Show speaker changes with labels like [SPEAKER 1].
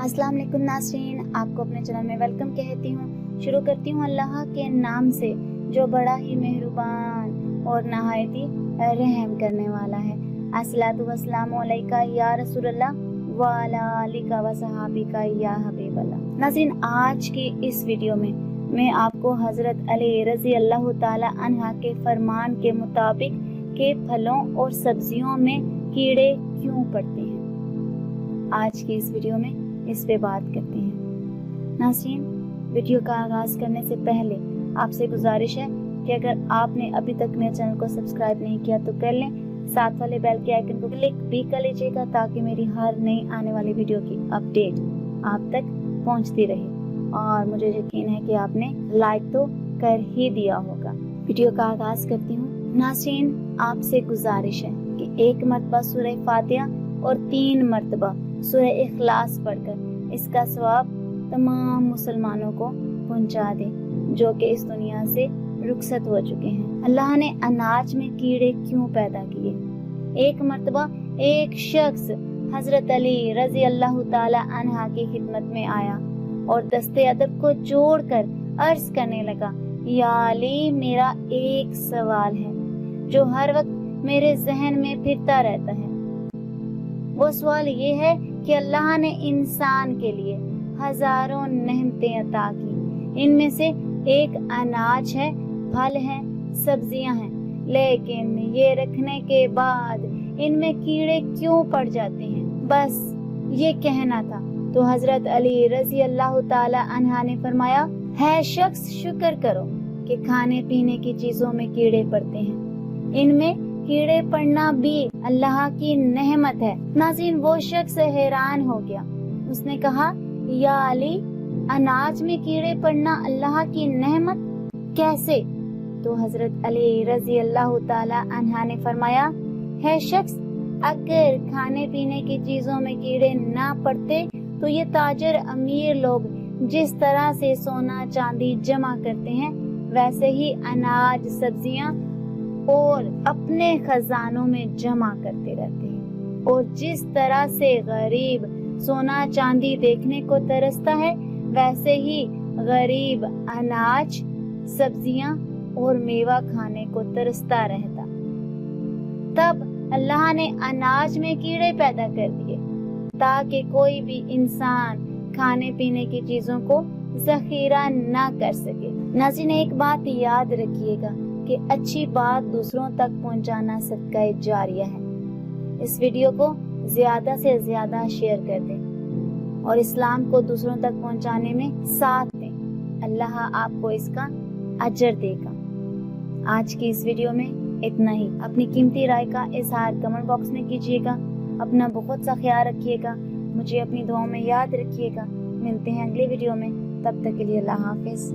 [SPEAKER 1] अस्सलाम वालेकुम नाज़रीन, आपको अपने चैनल में वेलकम कहती हूँ। शुरू करती हूँ अल्लाह के नाम से जो बड़ा ही मेहरबान और नहायत ही रहम करने वाला है। अस्सलातु वस्सलामु अलैका या रसूलल्लाह व अला आलिका व सहाबिका या हबीबल्लाह। नाज़रीन, आज की इस वीडियो में मैं आपको हज़रत अली रज़ी अल्लाह ताला अन्हा के फरमान के मुताबिक के फलों और सब्जियों में कीड़े क्यों पड़ते हैं, आज की इस वीडियो में इस पे बात करते हैं। नाज़रीन, वीडियो का आगाज करने से पहले आपसे गुजारिश है कि अगर आपने अभी तक मेरे चैनल को सब्सक्राइब नहीं किया तो कर लें, साथ वाले बेल के आइकन को क्लिक भी कर लीजिएगा ताकि मेरी हर नई आने वाली वीडियो की अपडेट आप तक पहुंचती रहे। और मुझे यकीन है कि आपने लाइक तो कर ही दिया होगा। वीडियो का आगाज करती हूँ। नाज़रीन, आपसे गुजारिश है कि एक मरतबा सूरह फातिहा और 3 मरतबा सूरह इखलास पढ़कर इसका सवाब तमाम मुसलमानों को पहुंचा दे जो कि इस दुनिया से रुखसत हो चुके हैं। अल्लाह ने अनाज में कीड़े क्यों पैदा किए? एक मरतबा एक शख्स हजरत अली रजी अल्लाह ताला अन्हा की खिदमत में आया और दस्ते अदब को जोड़कर अर्ज करने लगा, या अली, मेरा एक सवाल है जो हर वक्त मेरे जहन में फिरता रहता है। वो सवाल ये है कि अल्लाह ने इंसान के लिए हजारों नेमतें अता की, इनमें से एक अनाज है, फल है, सब्जियां हैं, लेकिन ये रखने के बाद इनमें कीड़े क्यों पड़ जाते हैं? बस ये कहना था। तो हजरत अली रजी अल्लाह ताला अन्हा ने फरमाया, है शख्स, शुक्र करो कि खाने पीने की चीजों में कीड़े पड़ते हैं, इनमें कीड़े पड़ना भी अल्लाह की नेमत है। नाज़रीन, वो शख्स हैरान हो गया। उसने कहा, या अली, अनाज में कीड़े पड़ना अल्लाह की नेमत कैसे? तो हजरत अली रजी अल्लाह ताला अन्हा ने फरमाया, है शख्स, अगर खाने पीने की चीजों में कीड़े ना पड़ते तो ये ताजर अमीर लोग जिस तरह से सोना चांदी जमा करते हैं वैसे ही अनाज सब्जियां और अपने खजानों में जमा करते रहते हैं। और जिस तरह से गरीब सोना चांदी देखने को तरसता है वैसे ही गरीब अनाज सब्जियां और मेवा खाने को तरसता रहता। तब अल्लाह ने अनाज में कीड़े पैदा कर दिए ताकि कोई भी इंसान खाने पीने की चीजों को जखीरा ना कर सके। नाज़रीन, एक बात याद रखिएगा कि अच्छी बात दूसरों तक पहुंचाना सदका जारिया है। इस वीडियो को ज्यादा से ज्यादा शेयर कर दें और इस्लाम को दूसरों तक पहुंचाने में साथ दें। अल्लाह आपको इसका अजर देगा। आज की इस वीडियो में इतना ही। अपनी कीमती राय का इजहार कमेंट बॉक्स में कीजिएगा। अपना बहुत सा ख्याल रखिएगा। मुझे अपनी दुआओं में याद रखिएगा। मिलते हैं अगले वीडियो में। तब तक के लिए अल्लाह हाफिज।